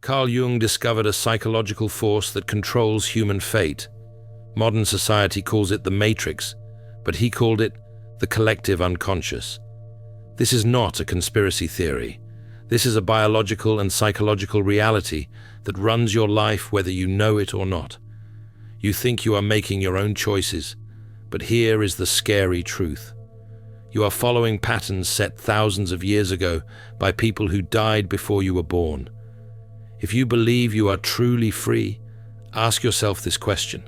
Carl Jung discovered a psychological force that controls human fate. Modern society calls it the matrix, but he called it the collective unconscious. This is not a conspiracy theory. This is a biological and psychological reality that runs your life whether you know it or not. You think you are making your own choices, but here is the scary truth. You are following patterns set thousands of years ago by people who died before you were born. If you believe you are truly free, ask yourself this question.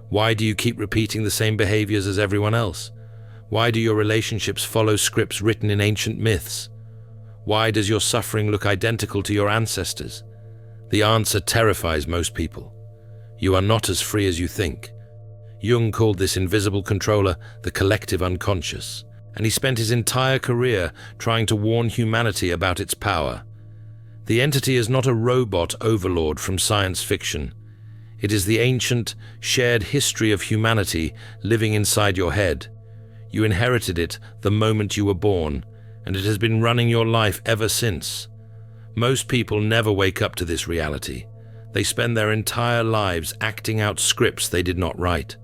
Why do you keep repeating the same behaviors as everyone else? Why do your relationships follow scripts written in ancient myths? Why does your suffering look identical to your ancestors? The answer terrifies most people. You are not as free as you think. Jung called this invisible controller the collective unconscious, and he spent his entire career trying to warn humanity about its power. The entity is not a robot overlord from science fiction. It is the ancient, shared history of humanity living inside your head. You inherited it the moment you were born, and it has been running your life ever since. Most people never wake up to this reality. They spend their entire lives acting out scripts they did not write,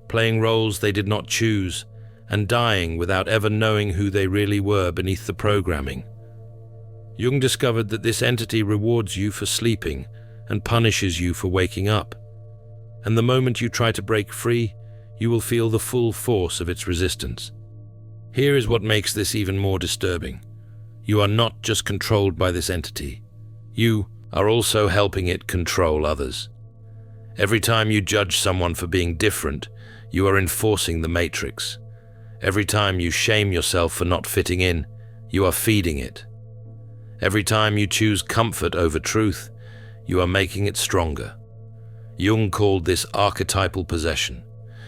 playing roles they did not choose, and dying without ever knowing who they really were beneath the programming. Jung discovered that this entity rewards you for sleeping and punishes you for waking up. And the moment you try to break free, you will feel the full force of its resistance. Here is what makes this even more disturbing. You are not just controlled by this entity. You are also helping it control others. Every time you judge someone for being different, you are enforcing the matrix. Every time you shame yourself for not fitting in, you are feeding it. Every time you choose comfort over truth, you are making it stronger. Jung called this archetypal possession.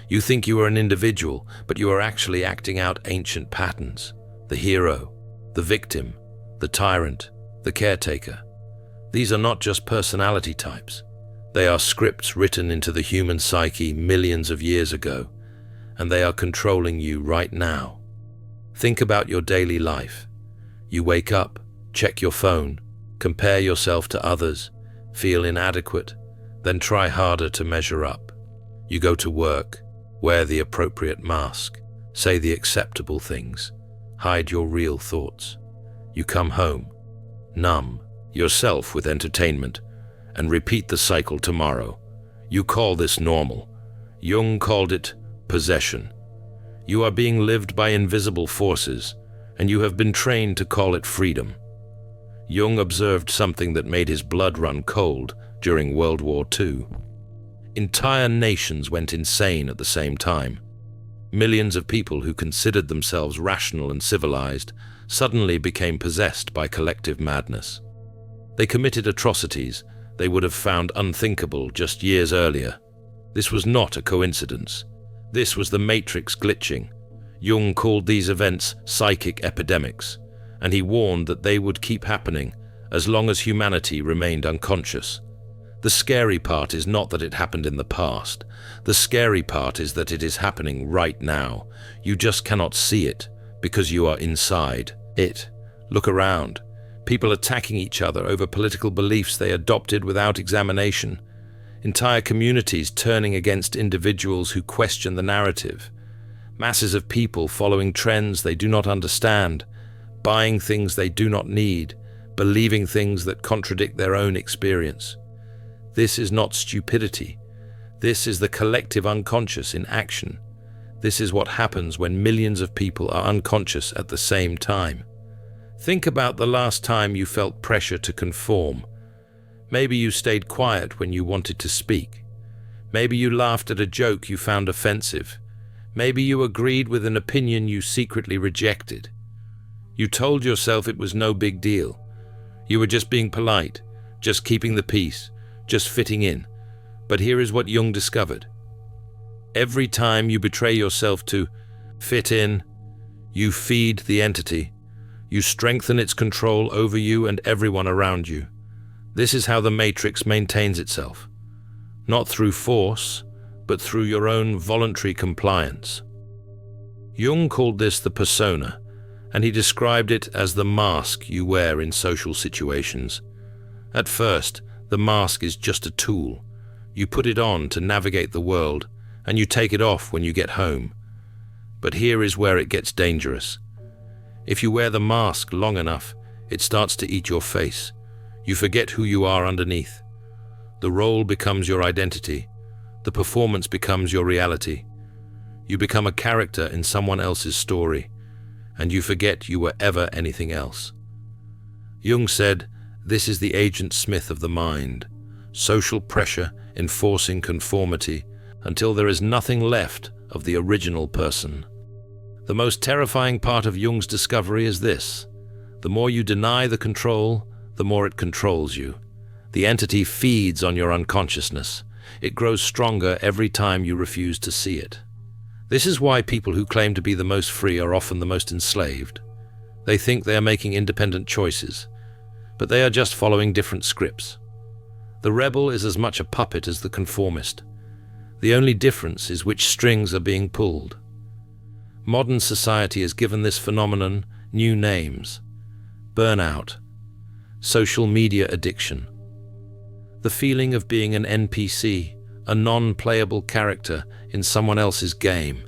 You think you are an individual, but you are actually acting out ancient patterns. The hero, the victim, the tyrant, the caretaker. These are not just personality types. They are scripts written into the human psyche millions of years ago, and they are controlling you right now. Think about your daily life. You wake up, check your phone, compare yourself to others, feel inadequate, then try harder to measure up. You go to work, wear the appropriate mask, say the acceptable things, hide your real thoughts. You come home, numb yourself with entertainment, and repeat the cycle tomorrow. You call this normal. Jung called it possession. You are being lived by invisible forces, and you have been trained to call it freedom. Jung observed something that made his blood run cold during World War II. Entire nations went insane at the same time. Millions of people who considered themselves rational and civilized suddenly became possessed by collective madness. They committed atrocities they would have found unthinkable just years earlier. This was not a coincidence. This was the matrix glitching. Jung called these events psychic epidemics, and he warned that they would keep happening as long as humanity remained unconscious. The scary part is not that it happened in the past. The scary part is that it is happening right now. You just cannot see it because you are inside it. Look around. People attacking each other over political beliefs they adopted without examination. Entire communities turning against individuals who question the narrative. Masses of people following trends they do not understand, buying things they do not need, believing things that contradict their own experience. This is not stupidity. This is the collective unconscious in action. This is what happens when millions of people are unconscious at the same time. Think about the last time you felt pressure to conform. Maybe you stayed quiet when you wanted to speak. Maybe you laughed at a joke you found offensive. Maybe you agreed with an opinion you secretly rejected. You told yourself it was no big deal. You were just being polite, just keeping the peace, just fitting in. But here is what Jung discovered. Every time you betray yourself to fit in, you feed the entity. You strengthen its control over you and everyone around you. This is how the matrix maintains itself. Not through force, but through your own voluntary compliance. Jung called this the persona, and he described it as the mask you wear in social situations. At first, The mask is just a tool. You put it on to navigate the world, and you take it off when you get home. But here is where it gets dangerous. If you wear the mask long enough, it starts to eat your face. You forget who you are underneath. The role becomes your identity. The performance becomes your reality. You become a character in someone else's story, and you forget you were ever anything else. Jung said, "This is the agent Smith of the mind, social pressure enforcing conformity until there is nothing left of the original person." The most terrifying part of Jung's discovery is this: the more you deny the control, the more it controls you. The entity feeds on your unconsciousness. It grows stronger every time you refuse to see it. This is why people who claim to be the most free are often the most enslaved. They think they are making independent choices, but they are just following different scripts. The rebel is as much a puppet as the conformist. The only difference is which strings are being pulled. Modern society has given this phenomenon new names: burnout, social media addiction, the feeling of being an NPC, a non-playable character in someone else's game.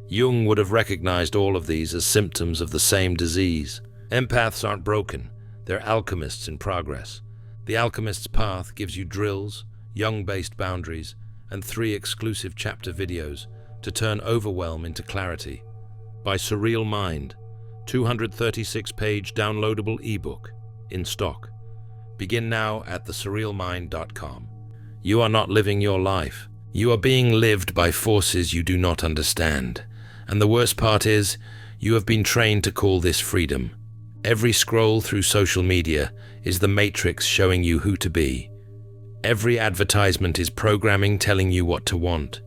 Jung would have recognized all of these as symptoms of the same disease. Empaths aren't broken, they're alchemists in progress. The Alchemist's Path gives you drills, Jung-based boundaries, and 3 exclusive chapter videos to turn overwhelm into clarity. By Surreal Mind, 236-page downloadable ebook, in stock. Begin now at thesurrealmind.com. You are not living your life. You are being lived by forces you do not understand. And the worst part is, you have been trained to call this freedom. Every scroll through social media is the matrix showing you who to be. Every advertisement is programming telling you what to want.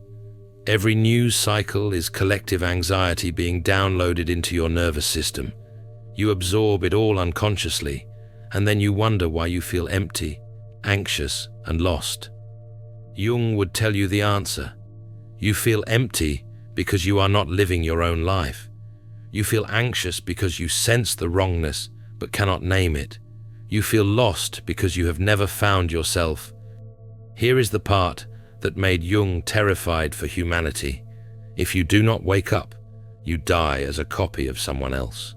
Every news cycle is collective anxiety being downloaded into your nervous system. You absorb it all unconsciously, and then you wonder why you feel empty, anxious, and lost. Jung would tell you the answer. You feel empty because you are not living your own life. You feel anxious because you sense the wrongness but cannot name it. You feel lost because you have never found yourself. Here is the part that made Jung terrified for humanity. If you do not wake up, you die as a copy of someone else.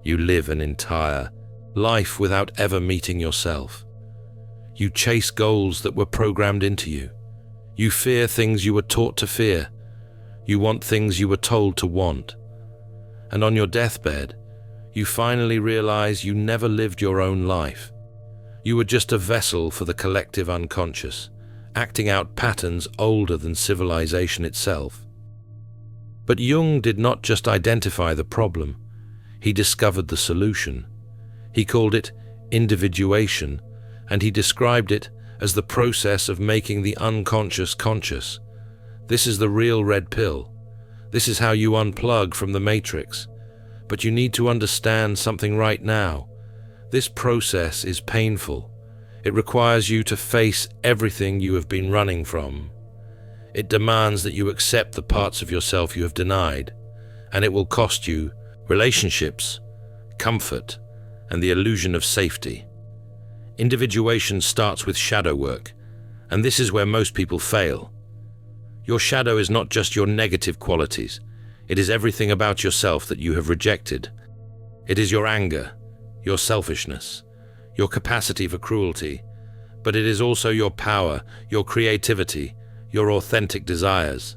You live an entire life without ever meeting yourself. You chase goals that were programmed into you. You fear things you were taught to fear. You want things you were told to want. And on your deathbed, you finally realize you never lived your own life. You were just a vessel for the collective unconscious, acting out patterns older than civilization itself. But Jung did not just identify the problem, he discovered the solution. He called it individuation, and he described it as the process of making the unconscious conscious. This is the real red pill. This is how you unplug from the matrix. But you need to understand something right now. This process is painful. It requires you to face everything you have been running from. It demands that you accept the parts of yourself you have denied, and it will cost you relationships, comfort, and the illusion of safety. Individuation starts with shadow work, and this is where most people fail. Your shadow is not just your negative qualities. It is everything about yourself that you have rejected. It is your anger, your selfishness, your capacity for cruelty, but it is also your power, your creativity, your authentic desires.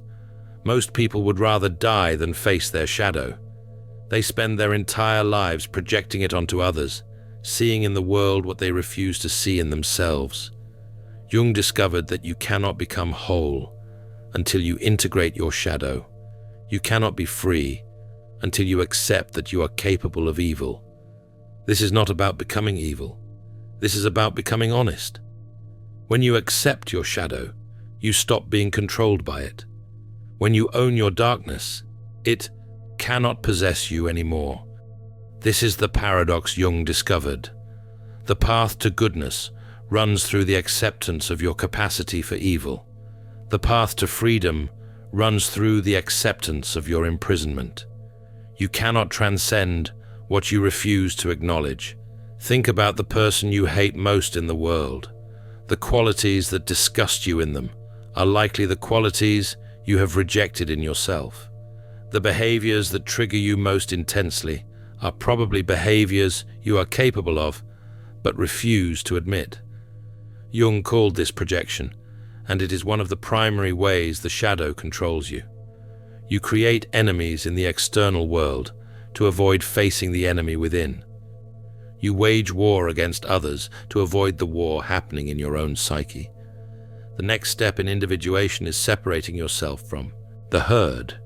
Most people would rather die than face their shadow. They spend their entire lives projecting it onto others, seeing in the world what they refuse to see in themselves. Jung discovered that you cannot become whole until you integrate your shadow. You cannot be free until you accept that you are capable of evil. This is not about becoming evil. This is about becoming honest. When you accept your shadow, you stop being controlled by it. When you own your darkness, it cannot possess you anymore. This is the paradox Jung discovered. The path to goodness runs through the acceptance of your capacity for evil. The path to freedom runs through the acceptance of your imprisonment. You cannot transcend what you refuse to acknowledge. Think about the person you hate most in the world, The qualities that disgust you in them are likely the qualities you have rejected in yourself. The behaviors that trigger you most intensely are probably behaviors you are capable of, but refuse to admit. Jung called this projection, and it is one of the primary ways the shadow controls you. You create enemies in the external world to avoid facing the enemy within. You wage war against others to avoid the war happening in your own psyche. The next step in individuation is separating yourself from the herd.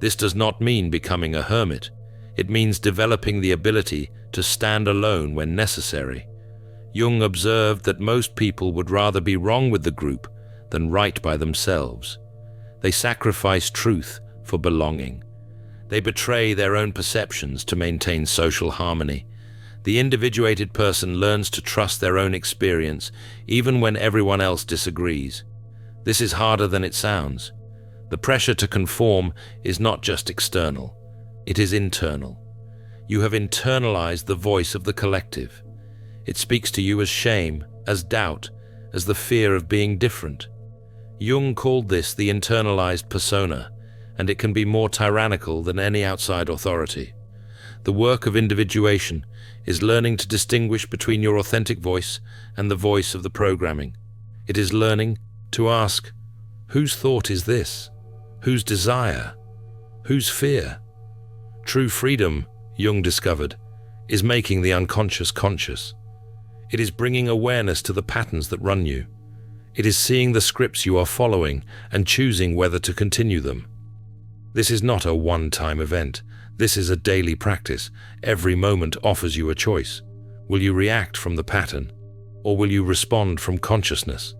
This does not mean becoming a hermit. It means developing the ability to stand alone when necessary. Jung observed that most people would rather be wrong with the group than right by themselves. They sacrifice truth for belonging. They betray their own perceptions to maintain social harmony. The individuated person learns to trust their own experience, even when everyone else disagrees. This is harder than it sounds. The pressure to conform is not just external, it is internal. You have internalized the voice of the collective. It speaks to you as shame, as doubt, as the fear of being different. Jung called this the internalized persona, and it can be more tyrannical than any outside authority. The work of individuation is learning to distinguish between your authentic voice and the voice of the programming. It is learning to ask, whose thought is this? Whose desire? Whose fear? True freedom, Jung discovered, is making the unconscious conscious. It is bringing awareness to the patterns that run you. It is seeing the scripts you are following and choosing whether to continue them. This is not a one-time event. This is a daily practice. Every moment offers you a choice. Will you react from the pattern, or will you respond from consciousness?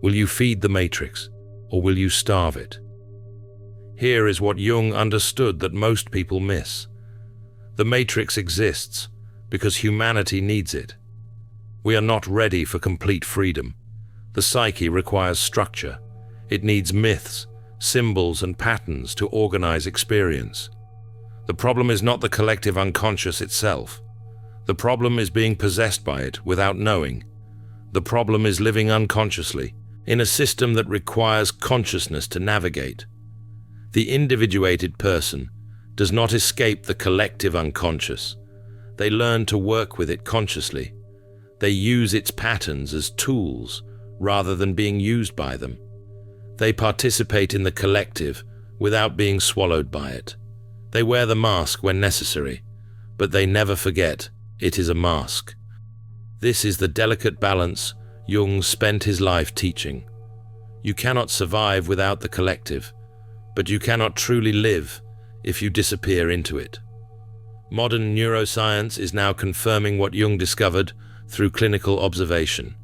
Will you feed the matrix, or will you starve it? Here is what Jung understood that most people miss. The matrix exists because humanity needs it. We are not ready for complete freedom. The psyche requires structure. It needs myths, symbols, and patterns to organize experience. The problem is not the collective unconscious itself. The problem is being possessed by it without knowing. The problem is living unconsciously in a system that requires consciousness to navigate. The individuated person does not escape the collective unconscious. They learn to work with it consciously. They use its patterns as tools rather than being used by them. They participate in the collective without being swallowed by it. They wear the mask when necessary, but they never forget it is a mask. This is the delicate balance Jung spent his life teaching. You cannot survive without the collective, but you cannot truly live if you disappear into it. Modern neuroscience is now confirming what Jung discovered through clinical observation.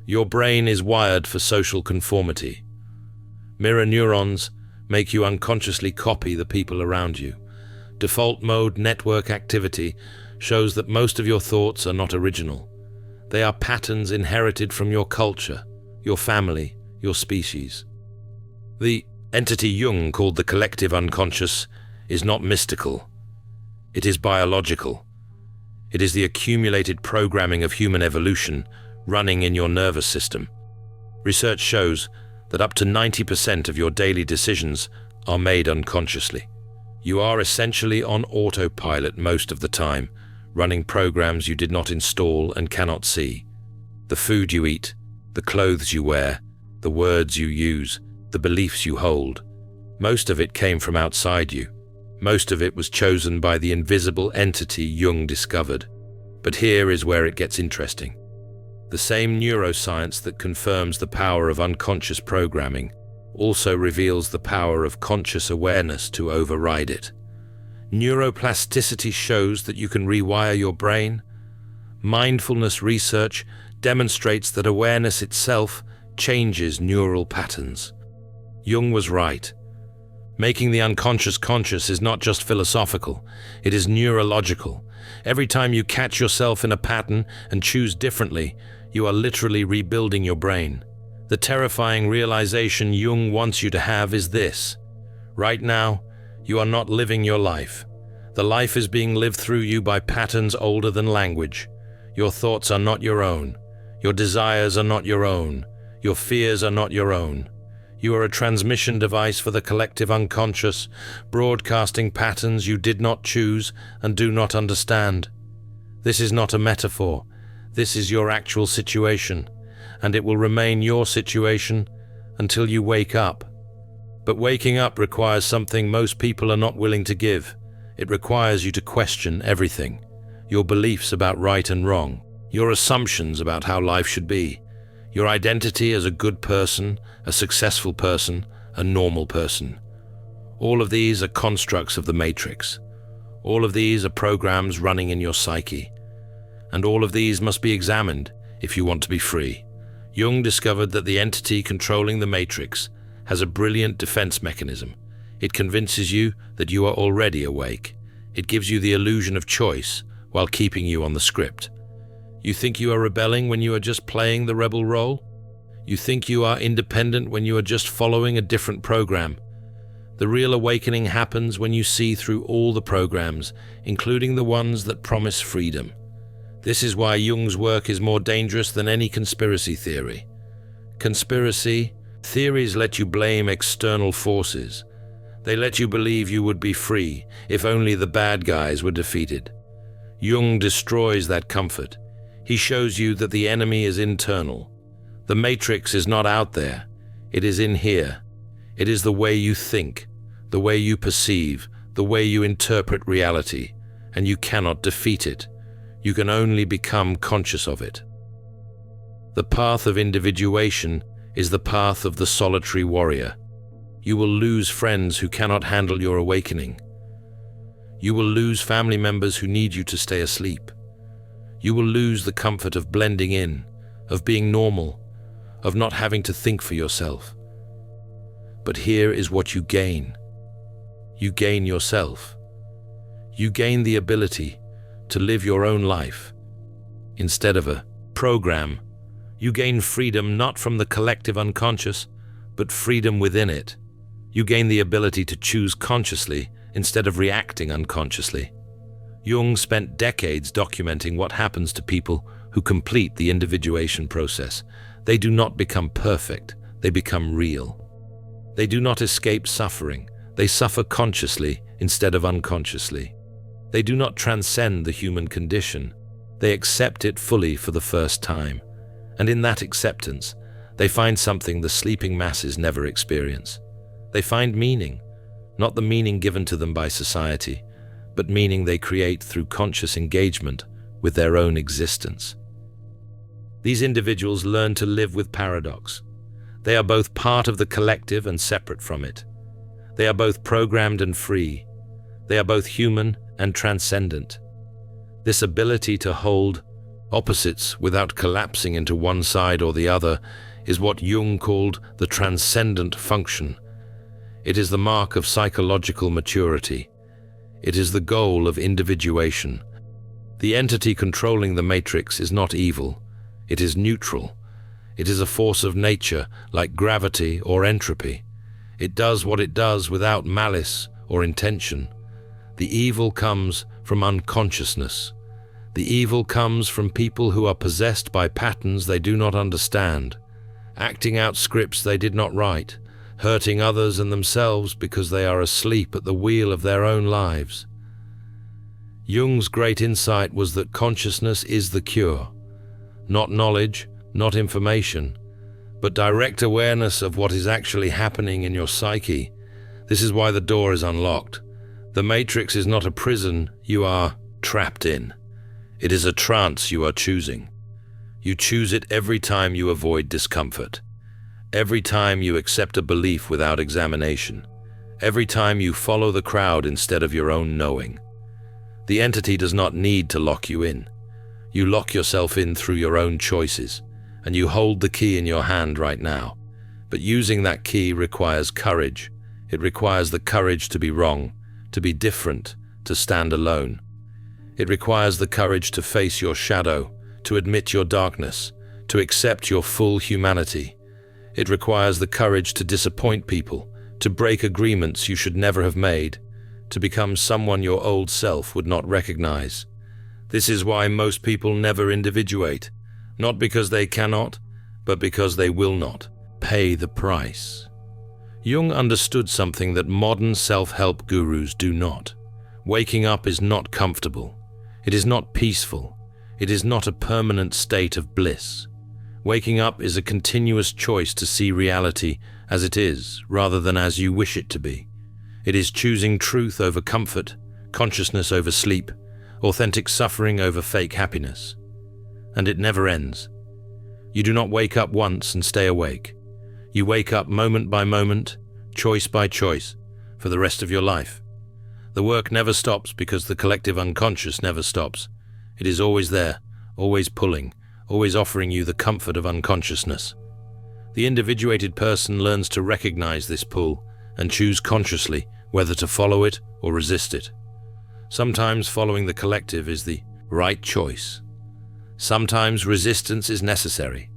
Your brain is wired for social conformity. Mirror neurons make you unconsciously copy the people around you. Default mode network activity shows that most of your thoughts are not original. They are patterns inherited from your culture, your family, your species. The entity Jung called the collective unconscious is not mystical. It is biological. It is the accumulated programming of human evolution running in your nervous system. Research shows that up to 90% of your daily decisions are made unconsciously. You are essentially on autopilot most of the time, running programs you did not install and cannot see. The food you eat, the clothes you wear, the words you use, the beliefs you hold. Most of it came from outside you. Most of it was chosen by the invisible entity Jung discovered. But here is where it gets interesting. The same neuroscience that confirms the power of unconscious programming also reveals the power of conscious awareness to override it. Neuroplasticity shows that you can rewire your brain. Mindfulness research demonstrates that awareness itself changes neural patterns. Jung was right. Making the unconscious conscious is not just philosophical, it is neurological. Every time you catch yourself in a pattern and choose differently, you are literally rebuilding your brain. The terrifying realization Jung wants you to have is this. Right now, you are not living your life. The life is being lived through you by patterns older than language. Your thoughts are not your own. Your desires are not your own. Your fears are not your own. You are a transmission device for the collective unconscious, broadcasting patterns you did not choose and do not understand. This is not a metaphor. This is your actual situation, and it will remain your situation until you wake up. But waking up requires something most people are not willing to give. It requires you to question everything. Your beliefs about right and wrong, your assumptions about how life should be, your identity as a good person, a successful person, a normal person. All of these are constructs of the matrix. All of these are programs running in your psyche. And all of these must be examined if you want to be free. Jung discovered that the entity controlling the matrix has a brilliant defense mechanism. It convinces you that you are already awake. It gives you the illusion of choice while keeping you on the script. You think you are rebelling when you are just playing the rebel role? You think you are independent when you are just following a different program? The real awakening happens when you see through all the programs, including the ones that promise freedom. This is why Jung's work is more dangerous than any conspiracy theory. Conspiracy theories let you blame external forces. They let you believe you would be free if only the bad guys were defeated. Jung destroys that comfort. He shows you that the enemy is internal. The matrix is not out there. It is in here. It is the way you think, the way you perceive, the way you interpret reality, and you cannot defeat it. You can only become conscious of it. The path of individuation is the path of the solitary warrior. You will lose friends who cannot handle your awakening. You will lose family members who need you to stay asleep. You will lose the comfort of blending in, of being normal, of not having to think for yourself. But here is what you gain. You gain yourself. You gain the ability to live your own life. Instead of a program, you gain freedom not from the collective unconscious, but freedom within it. You gain the ability to choose consciously instead of reacting unconsciously. Jung spent decades documenting what happens to people who complete the individuation process. They do not become perfect, they become real. They do not escape suffering, they suffer consciously instead of unconsciously. They do not transcend the human condition, they accept it fully for the first time. And in that acceptance, they find something the sleeping masses never experience. They find meaning, not the meaning given to them by society, but meaning they create through conscious engagement with their own existence. These individuals learn to live with paradox. They are both part of the collective and separate from it. They are both programmed and free. They are both human and transcendent. This ability to hold opposites without collapsing into one side or the other is what Jung called the transcendent function. It is the mark of psychological maturity. It is the goal of individuation. The entity controlling the matrix is not evil. It is neutral. It is a force of nature, like gravity or entropy. It does what it does without malice or intention. The evil comes from unconsciousness. The evil comes from people who are possessed by patterns they do not understand, acting out scripts they did not write, hurting others and themselves because they are asleep at the wheel of their own lives. Jung's great insight was that consciousness is the cure. Not knowledge, not information, but direct awareness of what is actually happening in your psyche. This is why the door is unlocked. The matrix is not a prison you are trapped in. It is a trance you are choosing. You choose it every time you avoid discomfort. Every time you accept a belief without examination. Every time you follow the crowd instead of your own knowing. The entity does not need to lock you in. You lock yourself in through your own choices, and you hold the key in your hand right now. But using that key requires courage. It requires the courage to be wrong, to be different, to stand alone. It requires the courage to face your shadow, to admit your darkness, to accept your full humanity. It requires the courage to disappoint people, to break agreements you should never have made, to become someone your old self would not recognize. This is why most people never individuate. not because they cannot, but because they will not pay the price. Jung understood something that modern self-help gurus do not. Waking up is not comfortable. It is not peaceful. It is not a permanent state of bliss. Waking up is a continuous choice to see reality as it is, rather than as you wish it to be. It is choosing truth over comfort, consciousness over sleep, authentic suffering over fake happiness. And it never ends. You do not wake up once and stay awake. You wake up moment by moment, choice by choice, for the rest of your life. The work never stops because the collective unconscious never stops. It is always there, always pulling, always offering you the comfort of unconsciousness. The individuated person learns to recognize this pull and choose consciously whether to follow it or resist it. Sometimes following the collective is the right choice. Sometimes resistance is necessary.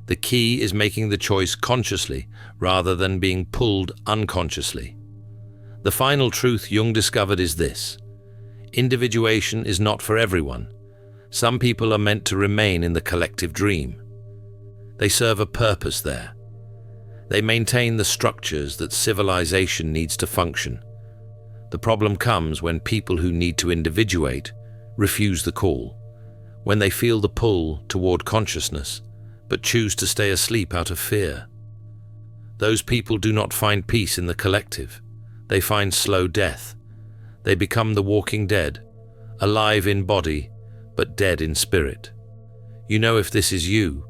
The key is making the choice consciously rather than being pulled unconsciously. The final truth Jung discovered is this: individuation is not for everyone. Some people are meant to remain in the collective dream. They serve a purpose there. They maintain the structures that civilization needs to function. The problem comes when people who need to individuate refuse the call, when they feel the pull toward consciousness, but choose to stay asleep out of fear. Those people do not find peace in the collective. They find slow death. They become the walking dead, alive in body, but dead in spirit. You know if this is you.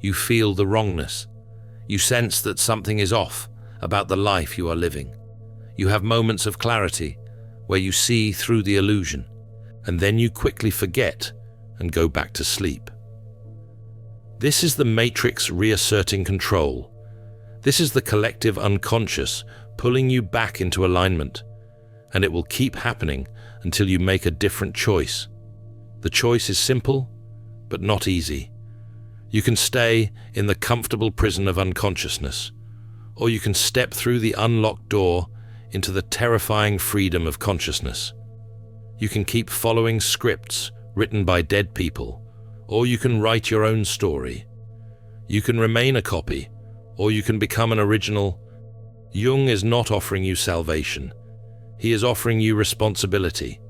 You feel the wrongness. You sense that something is off about the life you are living. You have moments of clarity where you see through the illusion, and then you quickly forget and go back to sleep. This is the matrix reasserting control. This is the collective unconscious pulling you back into alignment, and it will keep happening until you make a different choice. The choice is simple, but not easy. You can stay in the comfortable prison of unconsciousness, or you can step through the unlocked door into the terrifying freedom of consciousness. You can keep following scripts written by dead people, or you can write your own story. You can remain a copy, or you can become an original. Jung is not offering you salvation. He is offering you responsibility.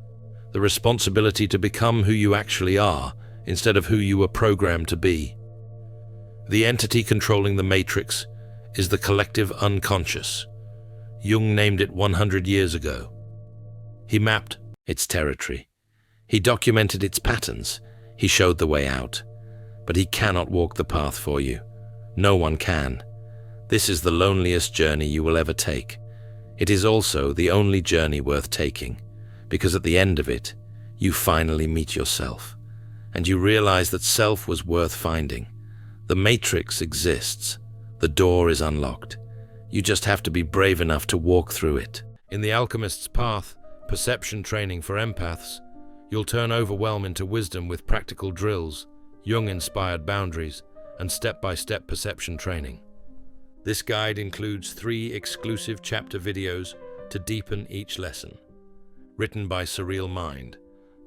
The responsibility to become who you actually are, instead of who you were programmed to be. The entity controlling the matrix is the collective unconscious. Jung named it 100 years ago. He mapped its territory. He documented its patterns. He showed the way out. But he cannot walk the path for you. No one can. This is the loneliest journey you will ever take. It is also the only journey worth taking, because at the end of it, you finally meet yourself, and you realize that self was worth finding. The matrix exists. The door is unlocked. You just have to be brave enough to walk through it. In The Alchemist's Path, perception training for empaths, you'll turn overwhelm into wisdom with practical drills, Jung-inspired boundaries, and step-by-step perception training. This guide includes 3 exclusive chapter videos to deepen each lesson. Written by Surreal Mind,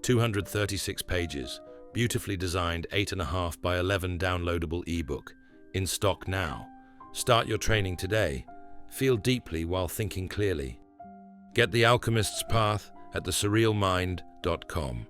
236 pages, beautifully designed 8.5 by 11 downloadable ebook, in stock now. Start your training today. Feel deeply while thinking clearly. Get The Alchemist's Path at thesurrealmind.com.